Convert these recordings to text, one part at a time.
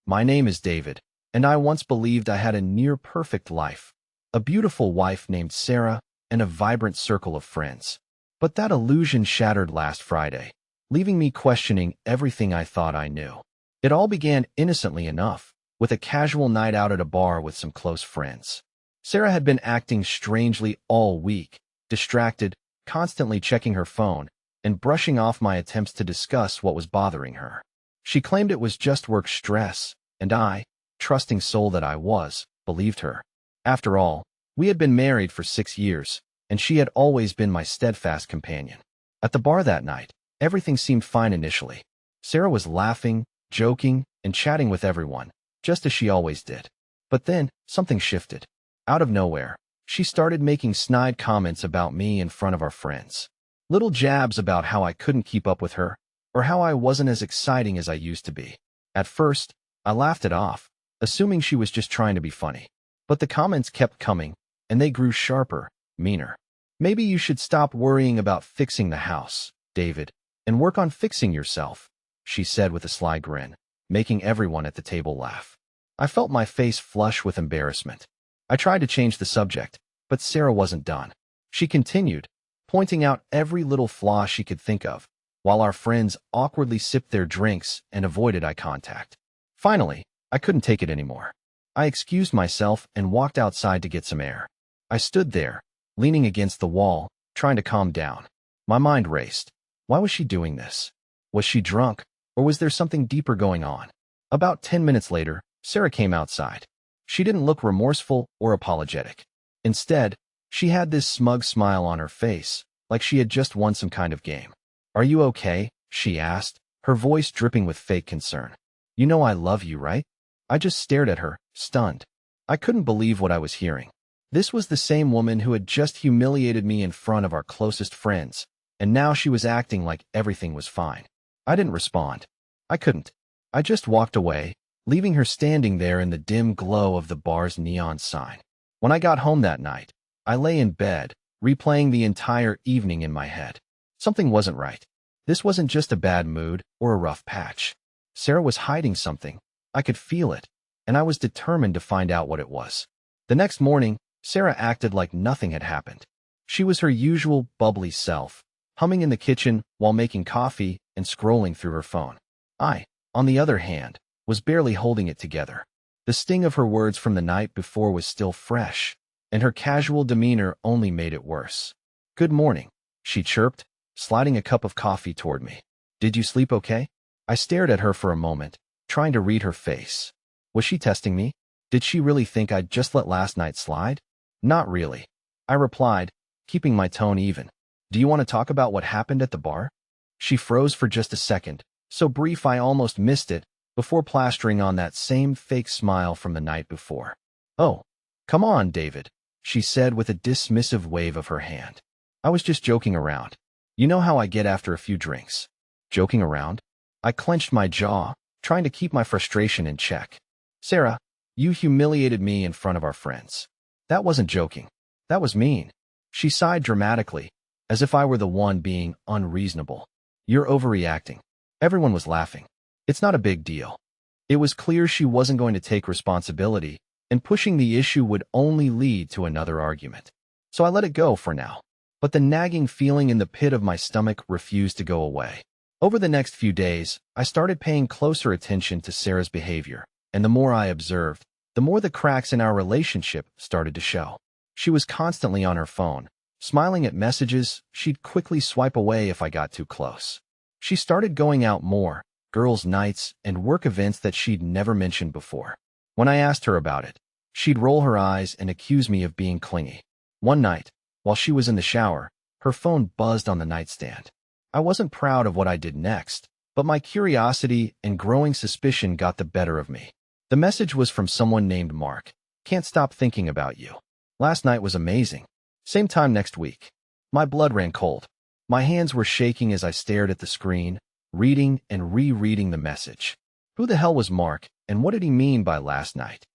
My name is David, and I once believed I had a near-perfect life, a beautiful wife named Sarah, and a vibrant circle of friends. But that illusion shattered last Friday, leaving me questioning everything I thought I knew. It all began innocently enough, with a casual night out at a bar with some close friends. Sarah had been acting strangely all week, distracted, constantly checking her phone, and brushing off my attempts to discuss what was bothering her. She claimed it was just work stress, and I, trusting soul that I was, believed her. After all, we had been married for 6 years, and she had always been my steadfast companion. At the bar that night, everything seemed fine initially. Sarah was laughing, joking, and chatting with everyone, just as she always did. But then, something shifted. Out of nowhere, she started making snide comments about me in front of our friends. Little jabs about how I couldn't keep up with her, or how I wasn't as exciting as I used to be. At first, I laughed it off, assuming she was just trying to be funny. But the comments kept coming, and they grew sharper, meaner. Maybe you should stop worrying about fixing the house, David, and work on fixing yourself, she said with a sly grin, making everyone at the table laugh. I felt my face flush with embarrassment. I tried to change the subject, but Sarah wasn't done. She continued, pointing out every little flaw she could think of, while our friends awkwardly sipped their drinks and avoided eye contact. Finally, I couldn't take it anymore. I excused myself and walked outside to get some air. I stood there, leaning against the wall, trying to calm down. My mind raced. Why was she doing this? Was she drunk, or was there something deeper going on? About 10 minutes later, Sarah came outside. She didn't look remorseful or apologetic. Instead, she had this smug smile on her face, like she had just won some kind of game. "Are you okay?" she asked, her voice dripping with fake concern. "You know I love you, right?" I just stared at her, stunned. I couldn't believe what I was hearing. This was the same woman who had just humiliated me in front of our closest friends, and now she was acting like everything was fine. I didn't respond. I couldn't. I just walked away, leaving her standing there in the dim glow of the bar's neon sign. When I got home that night, I lay in bed, replaying the entire evening in my head. Something wasn't right. This wasn't just a bad mood or a rough patch. Sarah was hiding something. I could feel it, and I was determined to find out what it was. The next morning, Sarah acted like nothing had happened. She was her usual bubbly self, humming in the kitchen while making coffee and scrolling through her phone. I, on the other hand, was barely holding it together. The sting of her words from the night before was still fresh, and her casual demeanor only made it worse. "Good morning," she chirped, sliding a cup of coffee toward me. "Did you sleep okay?" I stared at her for a moment, trying to read her face. Was she testing me? Did she really think I'd just let last night slide? Not really, I replied, keeping my tone even. "Do you want to talk about what happened at the bar?" She froze for just a second, so brief I almost missed it, before plastering on that same fake smile from the night before. "Oh, come on, David," she said with a dismissive wave of her hand. "I was just joking around. You know how I get after a few drinks." Joking around? I clenched my jaw, trying to keep my frustration in check. "Sarah, you humiliated me in front of our friends. That wasn't joking. That was mean." She sighed dramatically, as if I were the one being unreasonable. "You're overreacting." Everyone was laughing. "It's not a big deal." It was clear she wasn't going to take responsibility, and pushing the issue would only lead to another argument. So I let it go for now. But the nagging feeling in the pit of my stomach refused to go away. Over the next few days, I started paying closer attention to Sarah's behavior, and the more I observed, the more the cracks in our relationship started to show. She was constantly on her phone, smiling at messages she'd quickly swipe away if I got too close. She started going out more, girls' nights, and work events that she'd never mentioned before. When I asked her about it, she'd roll her eyes and accuse me of being clingy. One night, while she was in the shower, her phone buzzed on the nightstand. I wasn't proud of what I did next, but my curiosity and growing suspicion got the better of me. The message was from someone named Mark. "Can't stop thinking about you. Last night was amazing. Same time next week." My blood ran cold. My hands were shaking as I stared at the screen, reading and rereading the message. Who the hell was Mark, and what did he mean by last night?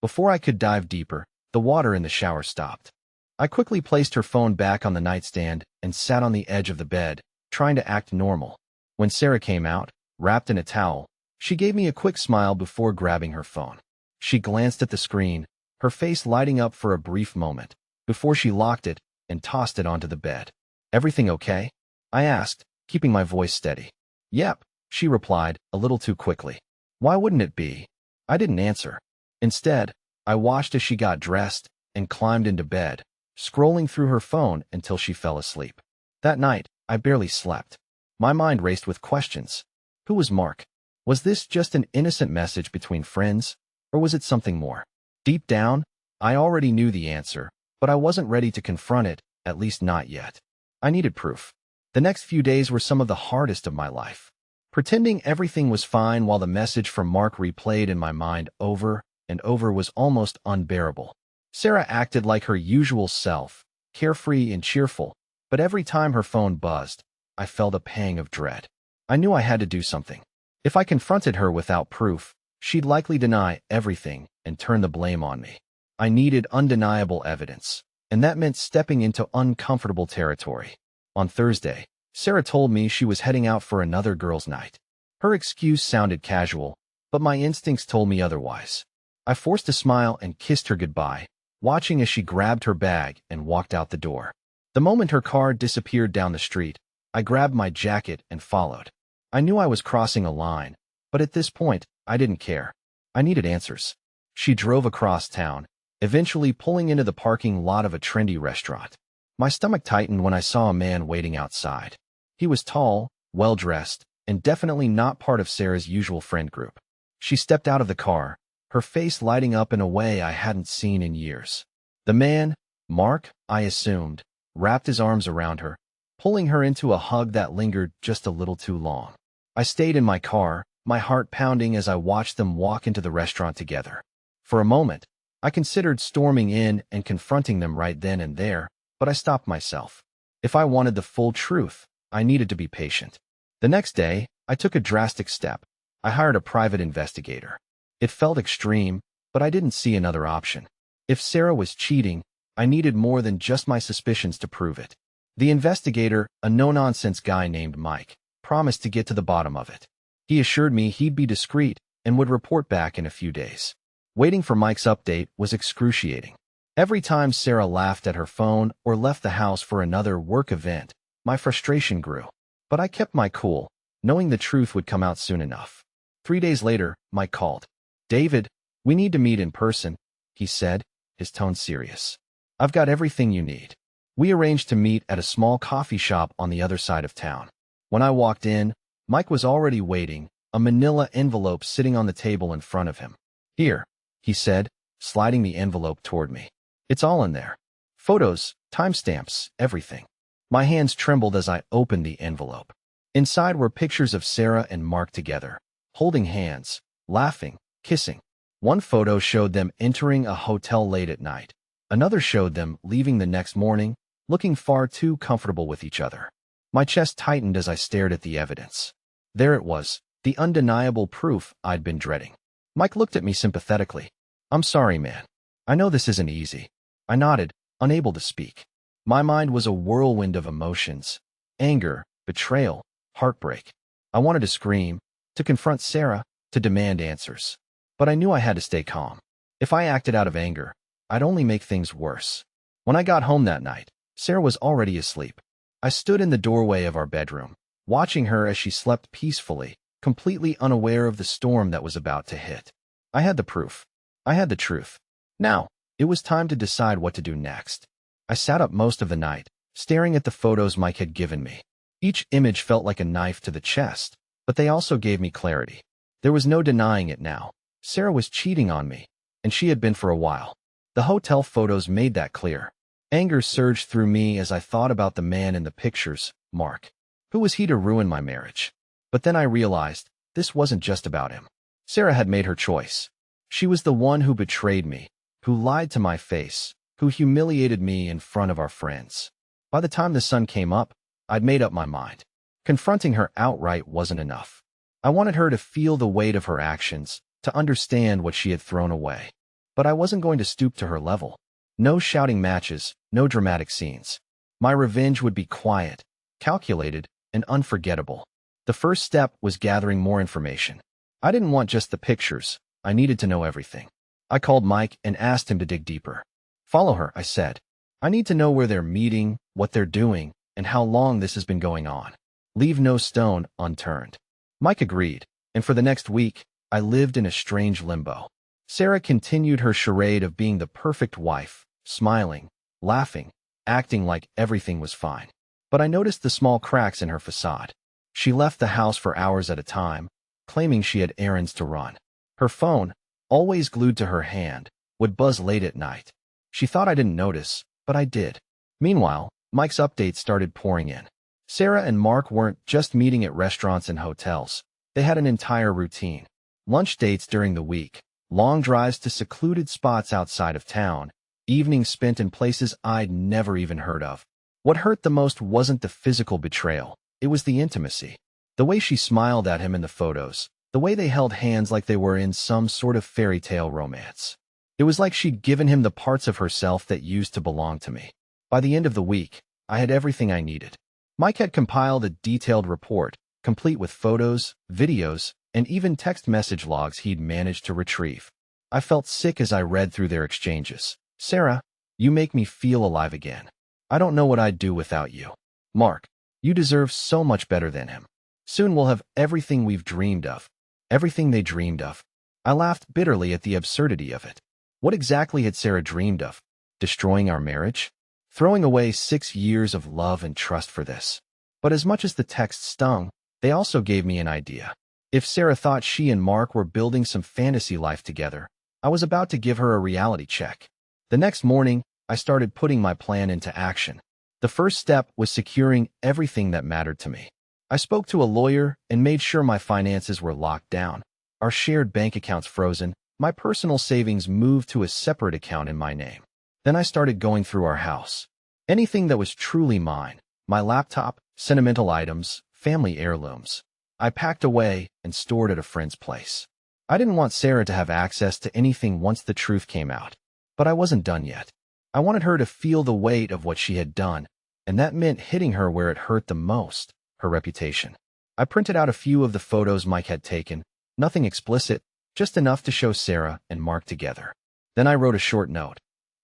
Before I could dive deeper, the water in the shower stopped. I quickly placed her phone back on the nightstand and sat on the edge of the bed, trying to act normal. When Sarah came out, wrapped in a towel, She gave me a quick smile before grabbing her phone. She glanced at the screen, her face lighting up for a brief moment, before she locked it and tossed it onto the bed. "Everything okay?" I asked, keeping my voice steady. "Yep," she replied, a little too quickly. "Why wouldn't it be?" I didn't answer. Instead, I watched as she got dressed and climbed into bed, scrolling through her phone until she fell asleep. That night, I barely slept. My mind raced with questions. Who was Mark? Was this just an innocent message between friends, or was it something more? Deep down, I already knew the answer, but I wasn't ready to confront it, at least not yet. I needed proof. The next few days were some of the hardest of my life. Pretending everything was fine while the message from Mark replayed in my mind over and over was almost unbearable. Sarah acted like her usual self, carefree and cheerful, but every time her phone buzzed, I felt a pang of dread. I knew I had to do something. If I confronted her without proof, she'd likely deny everything and turn the blame on me. I needed undeniable evidence, and that meant stepping into uncomfortable territory. On Thursday, Sarah told me she was heading out for another girls' night. Her excuse sounded casual, but my instincts told me otherwise. I forced a smile and kissed her goodbye, watching as she grabbed her bag and walked out the door. The moment her car disappeared down the street, I grabbed my jacket and followed. I knew I was crossing a line, but at this point, I didn't care. I needed answers. She drove across town, eventually pulling into the parking lot of a trendy restaurant. My stomach tightened when I saw a man waiting outside. He was tall, well-dressed, and definitely not part of Sarah's usual friend group. She stepped out of the car, her face lighting up in a way I hadn't seen in years. The man, Mark, I assumed, wrapped his arms around her, pulling her into a hug that lingered just a little too long. I stayed in my car, my heart pounding as I watched them walk into the restaurant together. For a moment, I considered storming in and confronting them right then and there, but I stopped myself. If I wanted the full truth, I needed to be patient. The next day, I took a drastic step. I hired a private investigator. It felt extreme, but I didn't see another option. If Sarah was cheating, I needed more than just my suspicions to prove it. The investigator, a no-nonsense guy named Mike, promised to get to the bottom of it. He assured me he'd be discreet and would report back in a few days. Waiting for Mike's update was excruciating. Every time Sarah laughed at her phone or left the house for another work event, my frustration grew. But I kept my cool, knowing the truth would come out soon enough. 3 days later, Mike called. "David, we need to meet in person," he said, his tone serious. "I've got everything you need." We arranged to meet at a small coffee shop on the other side of town. When I walked in, Mike was already waiting, a manila envelope sitting on the table in front of him. "Here," he said, sliding the envelope toward me. "It's all in there. Photos, timestamps, everything." My hands trembled as I opened the envelope. Inside were pictures of Sarah and Mark together, holding hands, laughing, kissing. One photo showed them entering a hotel late at night. Another showed them leaving the next morning, looking far too comfortable with each other. My chest tightened as I stared at the evidence. There it was, the undeniable proof I'd been dreading. Mike looked at me sympathetically. "I'm sorry, man. I know this isn't easy." I nodded, unable to speak. My mind was a whirlwind of emotions. Anger, betrayal, heartbreak. I wanted to scream, to confront Sarah, to demand answers. But I knew I had to stay calm. If I acted out of anger, I'd only make things worse. When I got home that night, Sarah was already asleep. I stood in the doorway of our bedroom, watching her as she slept peacefully, completely unaware of the storm that was about to hit. I had the proof. I had the truth. Now, it was time to decide what to do next. I sat up most of the night, staring at the photos Mike had given me. Each image felt like a knife to the chest, but they also gave me clarity. There was no denying it now. Sarah was cheating on me, and she had been for a while. The hotel photos made that clear. Anger surged through me as I thought about the man in the pictures, Mark. Who was he to ruin my marriage? But then I realized this wasn't just about him. Sarah had made her choice. She was the one who betrayed me, who lied to my face, who humiliated me in front of our friends. By the time the sun came up, I'd made up my mind. Confronting her outright wasn't enough. I wanted her to feel the weight of her actions, to understand what she had thrown away. But I wasn't going to stoop to her level. No shouting matches, no dramatic scenes. My revenge would be quiet, calculated, and unforgettable. The first step was gathering more information. I didn't want just the pictures. I needed to know everything. I called Mike and asked him to dig deeper. Follow her, I said. I need to know where they're meeting, what they're doing, and how long this has been going on. Leave no stone unturned. Mike agreed, and for the next week, I lived in a strange limbo. Sarah continued her charade of being the perfect wife, smiling, laughing, acting like everything was fine. But I noticed the small cracks in her facade. She left the house for hours at a time, claiming she had errands to run. Her phone, always glued to her hand, would buzz late at night. She thought I didn't notice, but I did. Meanwhile, Mike's updates started pouring in. Sarah and Mark weren't just meeting at restaurants and hotels. They had an entire routine. Lunch dates during the week, long drives to secluded spots outside of town, evenings spent in places I'd never even heard of. What hurt the most wasn't the physical betrayal. It was the intimacy. The way she smiled at him in the photos, the way they held hands like they were in some sort of fairy tale romance. It was like she'd given him the parts of herself that used to belong to me. By the end of the week, I had everything I needed. Mike had compiled a detailed report, complete with photos, videos, and even text message logs he'd managed to retrieve. I felt sick as I read through their exchanges. Sarah, you make me feel alive again. I don't know what I'd do without you. Mark, you deserve so much better than him. Soon we'll have everything we've dreamed of. Everything they dreamed of. I laughed bitterly at the absurdity of it. What exactly had Sarah dreamed of? Destroying our marriage? Throwing away 6 years of love and trust for this? But as much as the text stung, they also gave me an idea. If Sarah thought she and Mark were building some fantasy life together, I was about to give her a reality check. The next morning, I started putting my plan into action. The first step was securing everything that mattered to me. I spoke to a lawyer and made sure my finances were locked down, our shared bank accounts frozen, my personal savings moved to a separate account in my name. Then I started going through our house. Anything that was truly mine, my laptop, sentimental items, family heirlooms, I packed away and stored at a friend's place. I didn't want Sarah to have access to anything once the truth came out. But I wasn't done yet. I wanted her to feel the weight of what she had done, and that meant hitting her where it hurt the most, her reputation. I printed out a few of the photos Mike had taken, nothing explicit, just enough to show Sarah and Mark together. Then I wrote a short note.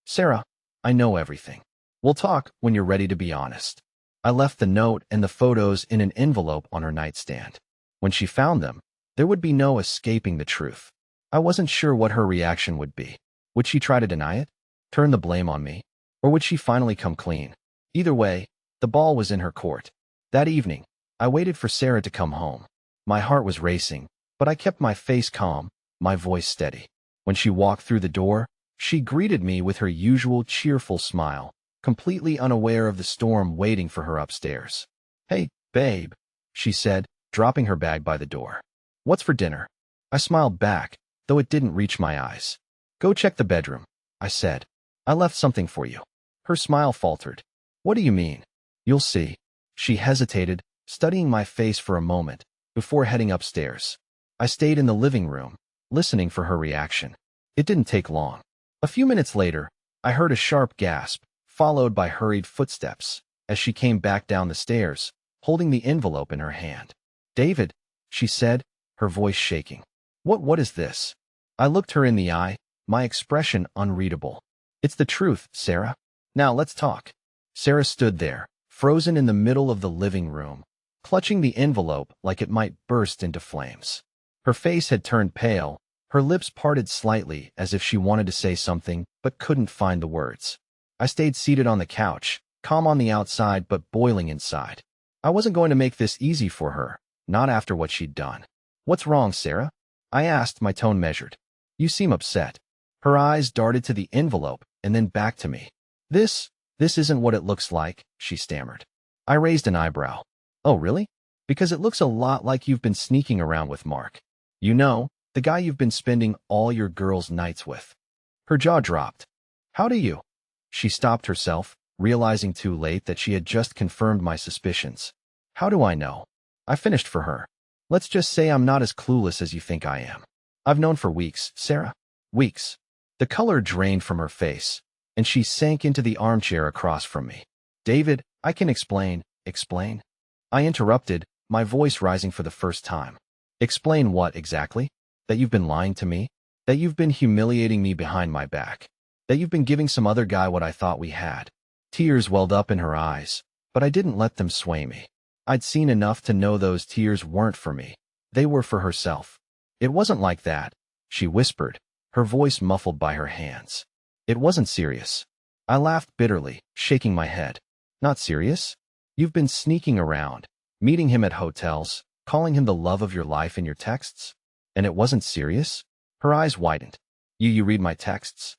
Sarah, I know everything. We'll talk when you're ready to be honest. I left the note and the photos in an envelope on her nightstand. When she found them, there would be no escaping the truth. I wasn't sure what her reaction would be. Would she try to deny it? Turn the blame on me? Or would she finally come clean? Either way, the ball was in her court. That evening, I waited for Sarah to come home. My heart was racing, but I kept my face calm, my voice steady. When she walked through the door, she greeted me with her usual cheerful smile, completely unaware of the storm waiting for her upstairs. Hey, babe, she said, dropping her bag by the door. What's for dinner? I smiled back, though it didn't reach my eyes. Go check the bedroom, I said. I left something for you. Her smile faltered. What do you mean? You'll see. She hesitated, studying my face for a moment, before heading upstairs. I stayed in the living room, listening for her reaction. It didn't take long. A few minutes later, I heard a sharp gasp, followed by hurried footsteps, as she came back down the stairs, holding the envelope in her hand. David, she said, her voice shaking. What is this? I looked her in the eye, my expression unreadable. It's the truth, Sarah. Now let's talk. Sarah stood there, frozen in the middle of the living room, clutching the envelope like it might burst into flames. Her face had turned pale, her lips parted slightly as if she wanted to say something but couldn't find the words. I stayed seated on the couch, calm on the outside but boiling inside. I wasn't going to make this easy for her, not after what she'd done. What's wrong, Sarah? I asked, my tone measured. You seem upset. Her eyes darted to the envelope and then back to me. This isn't what it looks like, she stammered. I raised an eyebrow. Oh, really? Because it looks a lot like you've been sneaking around with Mark. You know, the guy you've been spending all your girls' nights with. Her jaw dropped. How do you? She stopped herself, realizing too late that she had just confirmed my suspicions. How do I know? I finished for her. Let's just say I'm not as clueless as you think I am. I've known for weeks, Sarah. Weeks. The color drained from her face, and she sank into the armchair across from me. David, I can explain. Explain? I interrupted, my voice rising for the first time. Explain what exactly? That you've been lying to me? That you've been humiliating me behind my back? That you've been giving some other guy what I thought we had? Tears welled up in her eyes, but I didn't let them sway me. I'd seen enough to know those tears weren't for me. They were for herself. It wasn't like that, she whispered, her voice muffled by her hands. It wasn't serious. I laughed bitterly, shaking my head. Not serious? You've been sneaking around, meeting him at hotels, calling him the love of your life in your texts? And it wasn't serious? Her eyes widened. You read my texts?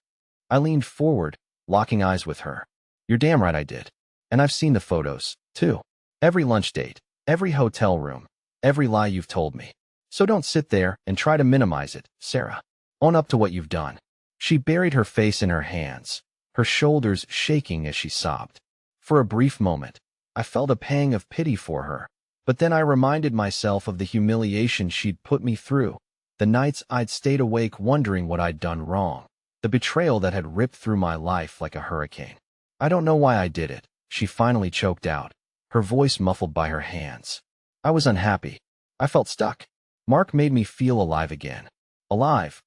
I leaned forward, locking eyes with her. You're damn right I did. And I've seen the photos, too. Every lunch date, every hotel room, every lie you've told me. So don't sit there and try to minimize it, Sarah. Own up to what you've done. She buried her face in her hands, her shoulders shaking as she sobbed. For a brief moment, I felt a pang of pity for her, but then I reminded myself of the humiliation she'd put me through, the nights I'd stayed awake wondering what I'd done wrong, the betrayal that had ripped through my life like a hurricane. I don't know why I did it, she finally choked out, her voice muffled by her hands. I was unhappy. I felt stuck. Mark made me feel alive again. Alive.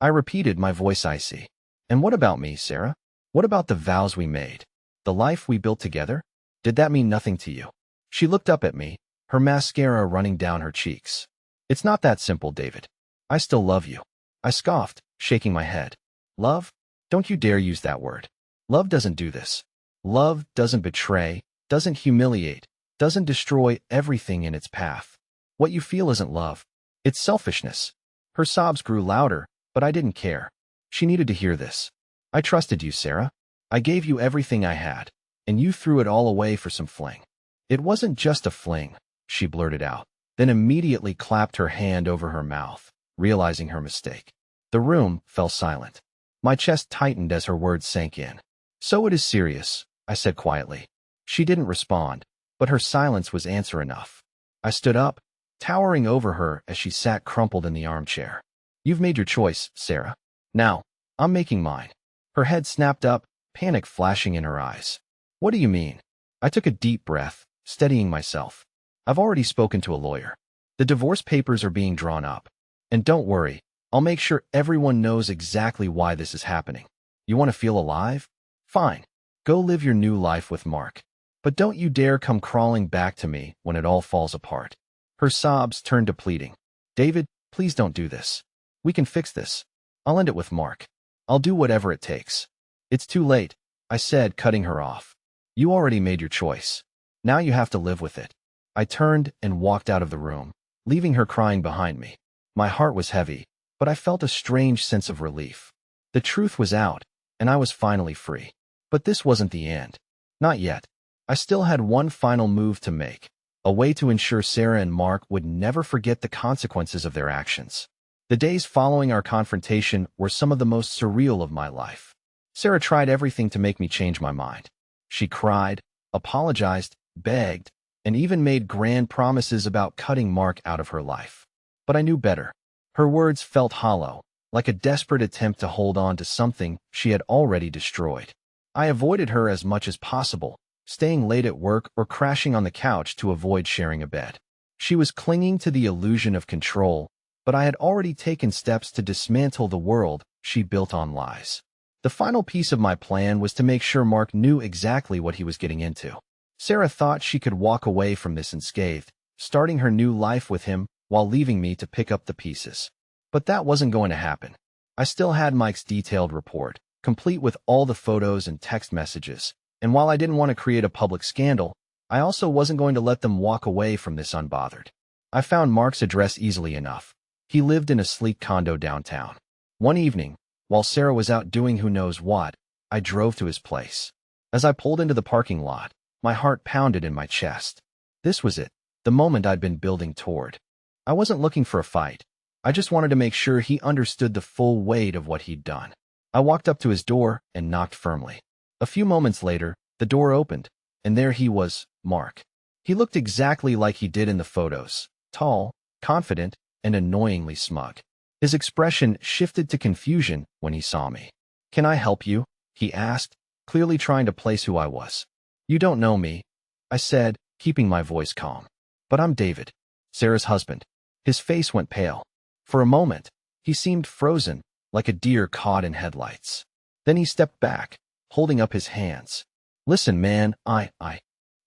I repeated, my voice icy. And what about me, Sarah? What about the vows we made? The life we built together? Did that mean nothing to you? She looked up at me, her mascara running down her cheeks. It's not that simple, David. I still love you. I scoffed, shaking my head. Love? Don't you dare use that word. Love doesn't do this. Love doesn't betray, doesn't humiliate, doesn't destroy everything in its path. What you feel isn't love. It's selfishness. Her sobs grew louder, but I didn't care. She needed to hear this. I trusted you, Sarah. I gave you everything I had, and you threw it all away for some fling. It wasn't just a fling, she blurted out, then immediately clapped her hand over her mouth, realizing her mistake. The room fell silent. My chest tightened as her words sank in. So it is serious, I said quietly. She didn't respond, but her silence was answer enough. I stood up, towering over her as she sat crumpled in the armchair. You've made your choice, Sarah. Now, I'm making mine. Her head snapped up, panic flashing in her eyes. What do you mean? I took a deep breath, steadying myself. I've already spoken to a lawyer. The divorce papers are being drawn up. And don't worry, I'll make sure everyone knows exactly why this is happening. You want to feel alive? Fine. Go live your new life with Mark. But don't you dare come crawling back to me when it all falls apart. Her sobs turned to pleading. David, please don't do this. We can fix this. I'll end it with Mark. I'll do whatever it takes. It's too late, I said, cutting her off. You already made your choice. Now you have to live with it. I turned and walked out of the room, leaving her crying behind me. My heart was heavy, but I felt a strange sense of relief. The truth was out, and I was finally free. But this wasn't the end. Not yet. I still had one final move to make, a way to ensure Sarah and Mark would never forget the consequences of their actions. The days following our confrontation were some of the most surreal of my life. Sarah tried everything to make me change my mind. She cried, apologized, begged, and even made grand promises about cutting Mark out of her life. But I knew better. Her words felt hollow, like a desperate attempt to hold on to something she had already destroyed. I avoided her as much as possible, staying late at work or crashing on the couch to avoid sharing a bed. She was clinging to the illusion of control, but I had already taken steps to dismantle the world she built on lies. The final piece of my plan was to make sure Mark knew exactly what he was getting into. Sarah thought she could walk away from this unscathed, starting her new life with him while leaving me to pick up the pieces. But that wasn't going to happen. I still had Mike's detailed report, complete with all the photos and text messages, and while I didn't want to create a public scandal, I also wasn't going to let them walk away from this unbothered. I found Mark's address easily enough. He lived in a sleek condo downtown. One evening, while Sarah was out doing who knows what, I drove to his place. As I pulled into the parking lot, my heart pounded in my chest. This was it, the moment I'd been building toward. I wasn't looking for a fight. I just wanted to make sure he understood the full weight of what he'd done. I walked up to his door and knocked firmly. A few moments later, the door opened, and there he was, Mark. He looked exactly like he did in the photos, tall, confident, and annoyingly smug. His expression shifted to confusion when he saw me. "Can I help you?" he asked, clearly trying to place who I was. "You don't know me," I said, keeping my voice calm. "But I'm David, Sarah's husband. His face went pale. For a moment, he seemed frozen, like a deer caught in headlights. Then he stepped back, holding up his hands. Listen, man, I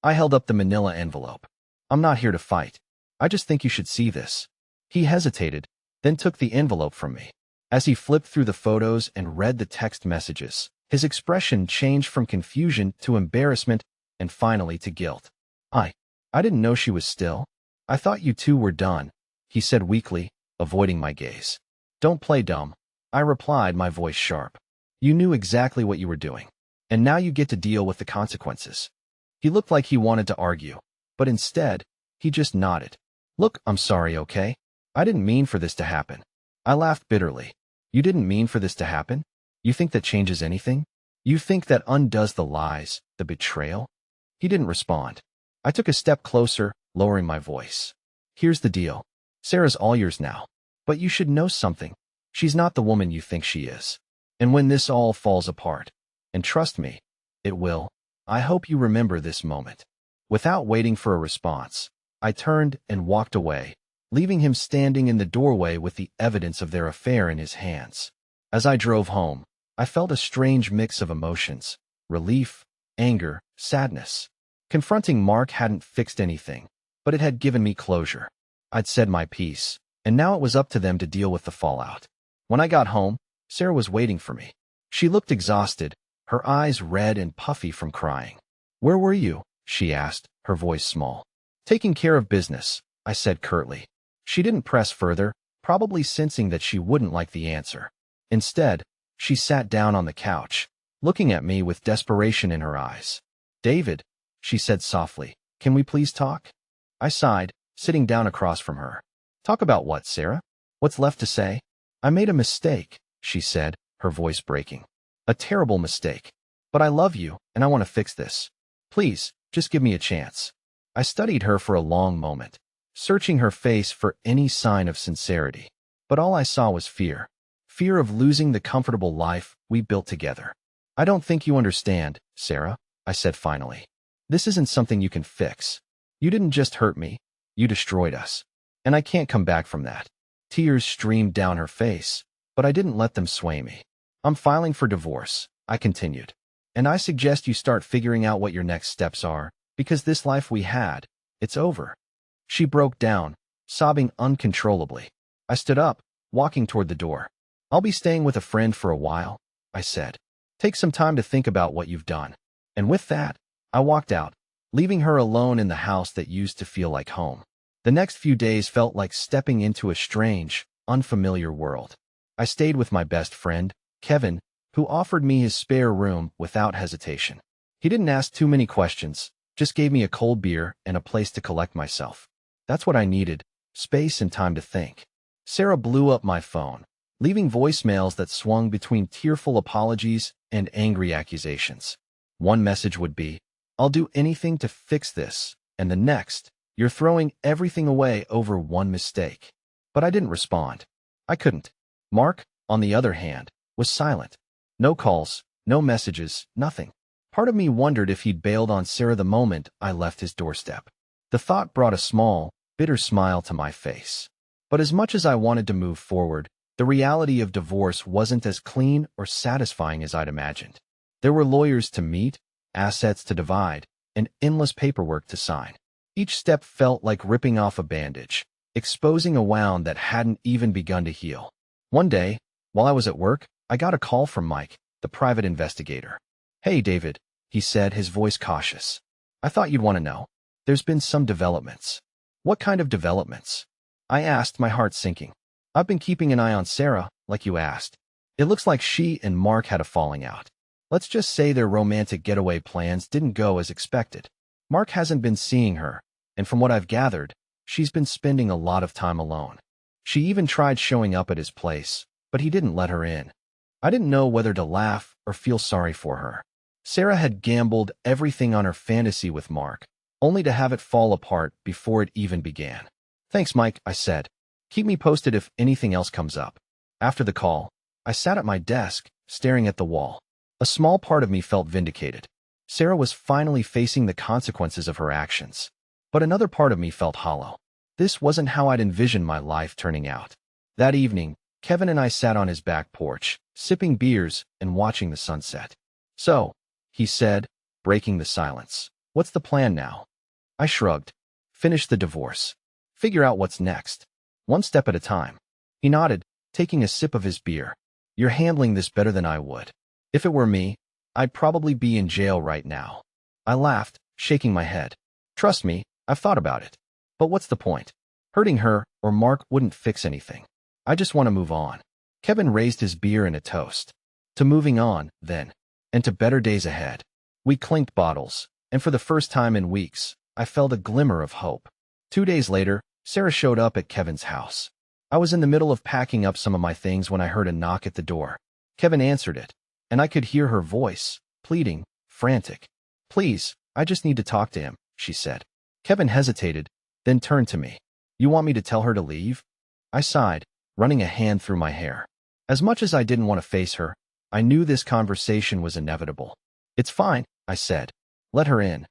held up the manila envelope. I'm not here to fight. I just think you should see this. He hesitated, then took the envelope from me. As he flipped through the photos and read the text messages, his expression changed from confusion to embarrassment and finally to guilt. I didn't know she was still. I thought you two were done, he said weakly, avoiding my gaze. Don't play dumb, I replied, my voice sharp. You knew exactly what you were doing, and now you get to deal with the consequences. He looked like he wanted to argue, but instead, he just nodded. Look, I'm sorry, okay? I didn't mean for this to happen. I laughed bitterly. You didn't mean for this to happen? You think that changes anything? You think that undoes the lies, the betrayal? He didn't respond. I took a step closer, lowering my voice. Here's the deal. Sarah's all yours now. But you should know something. She's not the woman you think she is. And when this all falls apart, and trust me, it will, I hope you remember this moment. Without waiting for a response, I turned and walked away, leaving him standing in the doorway with the evidence of their affair in his hands. As I drove home, I felt a strange mix of emotions: relief, anger, sadness. Confronting Mark hadn't fixed anything, but it had given me closure. I'd said my piece, and now it was up to them to deal with the fallout. When I got home, Sarah was waiting for me. She looked exhausted, her eyes red and puffy from crying. Where were you? She asked, her voice small. Taking care of business, I said curtly. She didn't press further, probably sensing that she wouldn't like the answer. Instead, she sat down on the couch, looking at me with desperation in her eyes. David, she said softly, can we please talk? I sighed, sitting down across from her. Talk about what, Sarah? What's left to say? I made a mistake, she said, her voice breaking. A terrible mistake. But I love you, and I want to fix this. Please, just give me a chance. I studied her for a long moment, searching her face for any sign of sincerity. But all I saw was fear. Fear of losing the comfortable life we built together. I don't think you understand, Sarah, I said finally. This isn't something you can fix. You didn't just hurt me, you destroyed us. And I can't come back from that. Tears streamed down her face, but I didn't let them sway me. I'm filing for divorce, I continued. And I suggest you start figuring out what your next steps are, because this life we had, it's over. She broke down, sobbing uncontrollably. I stood up, walking toward the door. I'll be staying with a friend for a while, I said. Take some time to think about what you've done. And with that, I walked out, leaving her alone in the house that used to feel like home. The next few days felt like stepping into a strange, unfamiliar world. I stayed with my best friend, Kevin, who offered me his spare room without hesitation. He didn't ask too many questions, just gave me a cold beer and a place to collect myself. That's what I needed, space and time to think. Sarah blew up my phone, leaving voicemails that swung between tearful apologies and angry accusations. One message would be, I'll do anything to fix this, and the next, you're throwing everything away over one mistake. But I didn't respond. I couldn't. Mark, on the other hand, was silent. No calls, no messages, nothing. Part of me wondered if he'd bailed on Sarah the moment I left his doorstep. The thought brought a small, bitter smile to my face. But as much as I wanted to move forward, the reality of divorce wasn't as clean or satisfying as I'd imagined. There were lawyers to meet, assets to divide, and endless paperwork to sign. Each step felt like ripping off a bandage, exposing a wound that hadn't even begun to heal. One day, while I was at work, I got a call from Mike, the private investigator. Hey, David, he said, his voice cautious. I thought you'd want to know. There's been some developments. What kind of developments? I asked, my heart sinking. I've been keeping an eye on Sarah, like you asked. It looks like she and Mark had a falling out. Let's just say their romantic getaway plans didn't go as expected. Mark hasn't been seeing her, and from what I've gathered, she's been spending a lot of time alone. She even tried showing up at his place, but he didn't let her in. I didn't know whether to laugh or feel sorry for her. Sarah had gambled everything on her fantasy with Mark, only to have it fall apart before it even began. Thanks, Mike, I said. Keep me posted if anything else comes up. After the call, I sat at my desk, staring at the wall. A small part of me felt vindicated. Sarah was finally facing the consequences of her actions. But another part of me felt hollow. This wasn't how I'd envisioned my life turning out. That evening, Kevin and I sat on his back porch, sipping beers and watching the sunset. "So," he said, breaking the silence, "what's the plan now?" I shrugged. "Finish the divorce. Figure out what's next. One step at a time." He nodded, taking a sip of his beer. "You're handling this better than I would. If it were me, I'd probably be in jail right now." I laughed, shaking my head. "Trust me, I've thought about it. But what's the point? Hurting her or Mark wouldn't fix anything. I just want to move on." Kevin raised his beer in a toast. "To moving on, then, and to better days ahead." We clinked bottles, and for the first time in weeks, I felt a glimmer of hope. 2 days later, Sarah showed up at Kevin's house. I was in the middle of packing up some of my things when I heard a knock at the door. Kevin answered it, and I could hear her voice, pleading, frantic. "Please, I just need to talk to him," she said. Kevin hesitated, then turned to me. "You want me to tell her to leave?" I sighed, running a hand through my hair. As much as I didn't want to face her, I knew this conversation was inevitable. "It's fine," I said. "Let her in."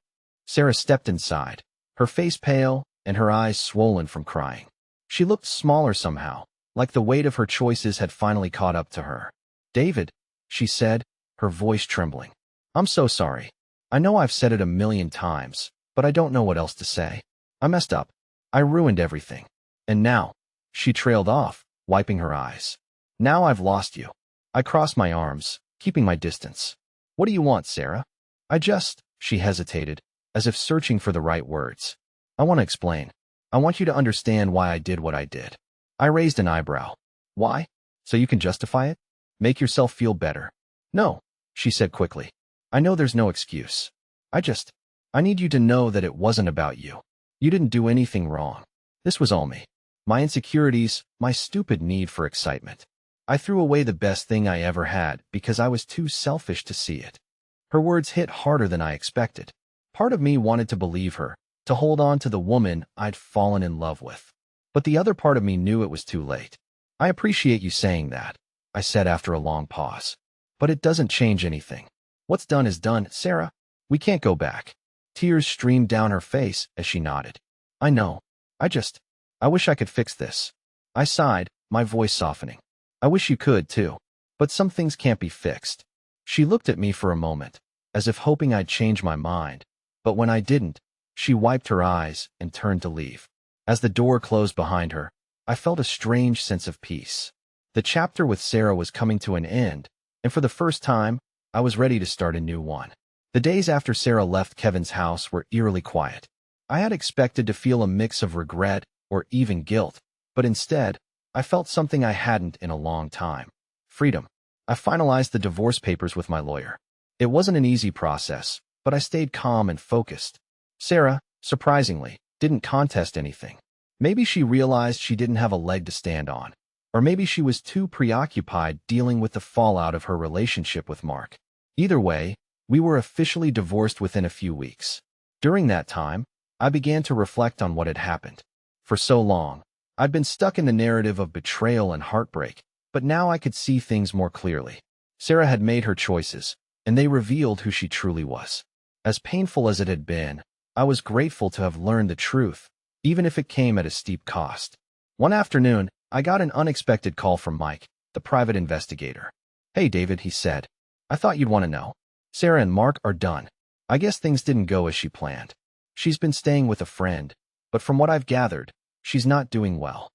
Sarah stepped inside, her face pale and her eyes swollen from crying. She looked smaller somehow, like the weight of her choices had finally caught up to her. "David," she said, her voice trembling. "I'm so sorry. I know I've said it 1,000,000 times, but I don't know what else to say. I messed up. I ruined everything. And now," she trailed off, wiping her eyes. "Now I've lost you." I crossed my arms, keeping my distance. "What do you want, Sarah?" She hesitated, as if searching for the right words. "I want to explain. I want you to understand why I did what I did." I raised an eyebrow. "Why? So you can justify it? Make yourself feel better?" "No," she said quickly. "I know there's no excuse. I need you to know that it wasn't about you. You didn't do anything wrong. This was all me. My insecurities, my stupid need for excitement. I threw away the best thing I ever had because I was too selfish to see it." Her words hit harder than I expected. Part of me wanted to believe her, to hold on to the woman I'd fallen in love with. But the other part of me knew it was too late. "I appreciate you saying that," I said after a long pause. "But it doesn't change anything. What's done is done, Sarah. We can't go back." Tears streamed down her face as she nodded. "I know. I wish I could fix this." I sighed, my voice softening. "I wish you could, too. But some things can't be fixed." She looked at me for a moment, as if hoping I'd change my mind. But when I didn't, she wiped her eyes and turned to leave. As the door closed behind her, I felt a strange sense of peace. The chapter with Sarah was coming to an end, and for the first time, I was ready to start a new one. The days after Sarah left Kevin's house were eerily quiet. I had expected to feel a mix of regret or even guilt, but instead, I felt something I hadn't in a long time. Freedom. I finalized the divorce papers with my lawyer. It wasn't an easy process, but I stayed calm and focused. Sarah, surprisingly, didn't contest anything. Maybe she realized she didn't have a leg to stand on, or maybe she was too preoccupied dealing with the fallout of her relationship with Mark. Either way, we were officially divorced within a few weeks. During that time, I began to reflect on what had happened. For so long, I'd been stuck in the narrative of betrayal and heartbreak, but now I could see things more clearly. Sarah had made her choices, and they revealed who she truly was. As painful as it had been, I was grateful to have learned the truth, even if it came at a steep cost. One afternoon, I got an unexpected call from Mike, the private investigator. "Hey, David," he said. "I thought you'd want to know. Sarah and Mark are done. I guess things didn't go as she planned. She's been staying with a friend, but from what I've gathered, she's not doing well."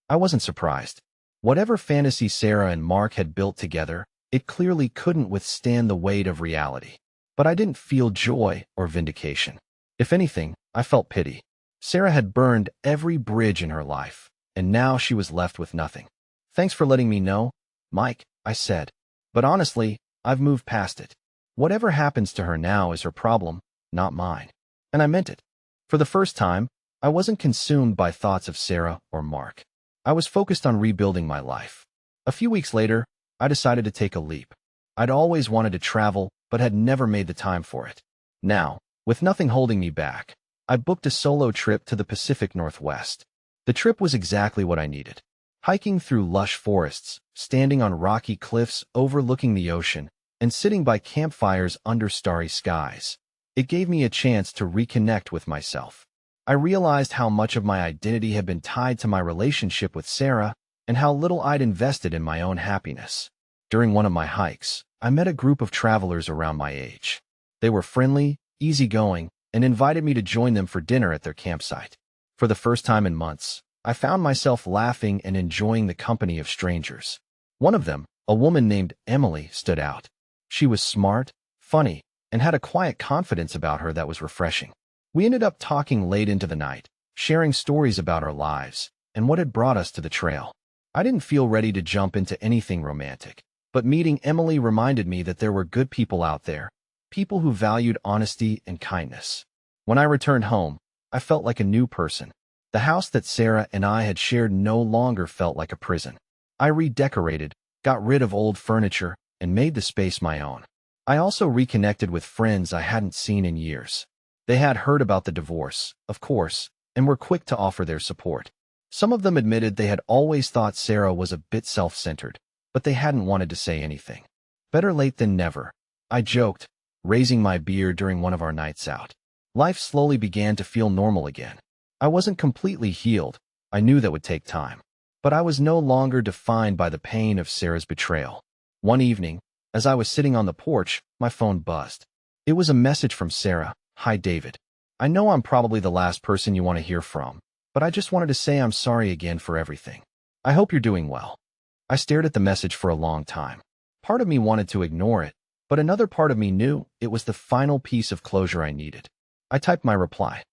I wasn't surprised. Whatever fantasy Sarah and Mark had built together, it clearly couldn't withstand the weight of reality. But I didn't feel joy or vindication. If anything, I felt pity. Sarah had burned every bridge in her life, and now she was left with nothing. "Thanks for letting me know, Mike," I said. "But honestly, I've moved past it. Whatever happens to her now is her problem, not mine." And I meant it. For the first time, I wasn't consumed by thoughts of Sarah or Mark. I was focused on rebuilding my life. A few weeks later, I decided to take a leap. I'd always wanted to travel, but had never made the time for it. Now, with nothing holding me back, I booked a solo trip to the Pacific Northwest. The trip was exactly what I needed. Hiking through lush forests, standing on rocky cliffs overlooking the ocean, and sitting by campfires under starry skies. It gave me a chance to reconnect with myself. I realized how much of my identity had been tied to my relationship with Sarah and how little I'd invested in my own happiness. During one of my hikes, I met a group of travelers around my age. They were friendly, easygoing, and invited me to join them for dinner at their campsite. For the first time in months, I found myself laughing and enjoying the company of strangers. One of them, a woman named Emily, stood out. She was smart, funny, and had a quiet confidence about her that was refreshing. We ended up talking late into the night, sharing stories about our lives and what had brought us to the trail. I didn't feel ready to jump into anything romantic, but meeting Emily reminded me that there were good people out there, people who valued honesty and kindness. When I returned home, I felt like a new person. The house that Sarah and I had shared no longer felt like a prison. I redecorated, got rid of old furniture, and made the space my own. I also reconnected with friends I hadn't seen in years. They had heard about the divorce, of course, and were quick to offer their support. Some of them admitted they had always thought Sarah was a bit self-centered, but they hadn't wanted to say anything. Better late than never, I joked, raising my beard during one of our nights out. Life slowly began to feel normal again. I wasn't completely healed. I knew that would take time. But I was no longer defined by the pain of Sarah's betrayal. One evening, as I was sitting on the porch, my phone buzzed. It was a message from Sarah. "Hi, David. I know I'm probably the last person you want to hear from, but I just wanted to say I'm sorry again for everything. I hope you're doing well." I stared at the message for a long time. Part of me wanted to ignore it, but another part of me knew it was the final piece of closure I needed. I typed my reply.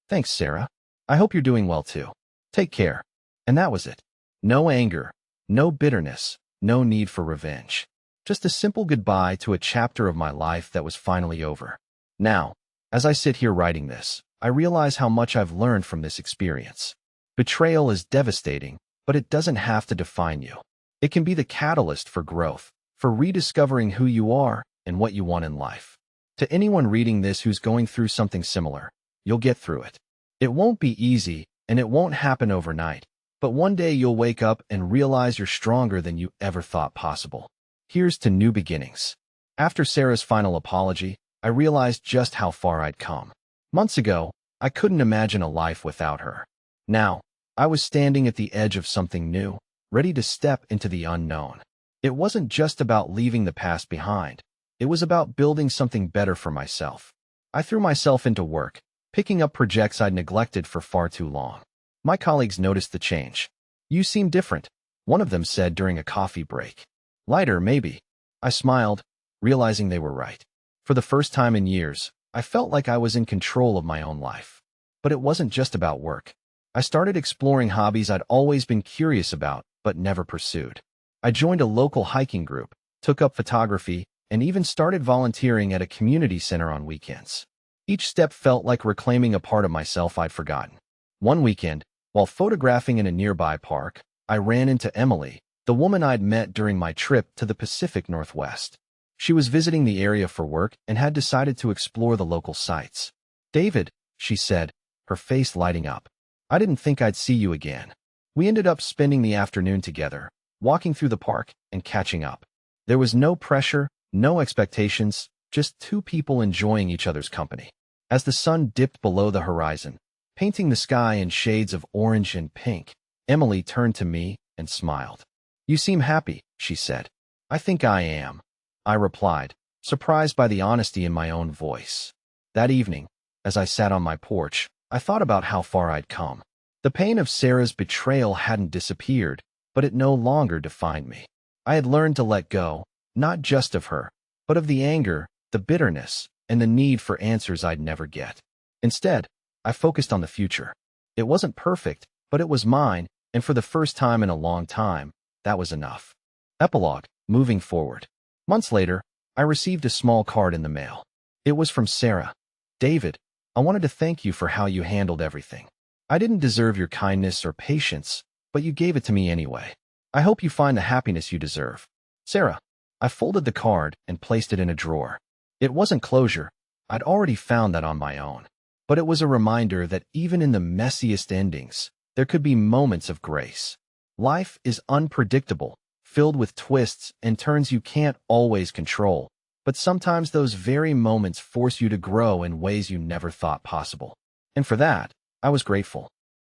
"Thanks, Sarah. I hope you're doing well too. Take care." And that was it. No anger, no bitterness, no need for revenge. Just a simple goodbye to a chapter of my life that was finally over. Now, as I sit here writing this, I realize how much I've learned from this experience. Betrayal is devastating, but it doesn't have to define you. It can be the catalyst for growth, for rediscovering who you are and what you want in life. To anyone reading this who's going through something similar, you'll get through it. It won't be easy, and it won't happen overnight, but one day you'll wake up and realize you're stronger than you ever thought possible. Here's to new beginnings. After Sarah's final apology, I realized just how far I'd come. Months ago, I couldn't imagine a life without her. Now, I was standing at the edge of something new, ready to step into the unknown. It wasn't just about leaving the past behind. It was about building something better for myself. I threw myself into work, picking up projects I'd neglected for far too long. My colleagues noticed the change. "You seem different," one of them said during a coffee break. "Lighter, maybe." I smiled, realizing they were right. For the first time in years, I felt like I was in control of my own life. But it wasn't just about work. I started exploring hobbies I'd always been curious about, but never pursued. I joined a local hiking group, took up photography, and even started volunteering at a community center on weekends. Each step felt like reclaiming a part of myself I'd forgotten. One weekend, while photographing in a nearby park, I ran into Emily, the woman I'd met during my trip to the Pacific Northwest. She was visiting the area for work and had decided to explore the local sites. "David," she said, her face lighting up. "I didn't think I'd see you again." We ended up spending the afternoon together, walking through the park and catching up. There was no pressure, no expectations, just two people enjoying each other's company. As the sun dipped below the horizon, painting the sky in shades of orange and pink, Emily turned to me and smiled. "You seem happy," she said. "I think I am," I replied, surprised by the honesty in my own voice. That evening, as I sat on my porch, I thought about how far I'd come. The pain of Sarah's betrayal hadn't disappeared, but it no longer defined me. I had learned to let go, not just of her, but of the anger, the bitterness, and the need for answers I'd never get. Instead, I focused on the future. It wasn't perfect, but it was mine, and for the first time in a long time, that was enough. Epilogue, moving forward. Months later, I received a small card in the mail. It was from Sarah. "David, I wanted to thank you for how you handled everything. I didn't deserve your kindness or patience, but you gave it to me anyway. I hope you find the happiness you deserve. Sarah." I folded the card and placed it in a drawer. It wasn't closure. I'd already found that on my own. But it was a reminder that even in the messiest endings, there could be moments of grace. Life is unpredictable, filled with twists and turns you can't always control, but sometimes those very moments force you to grow in ways you never thought possible. And for that, I was grateful.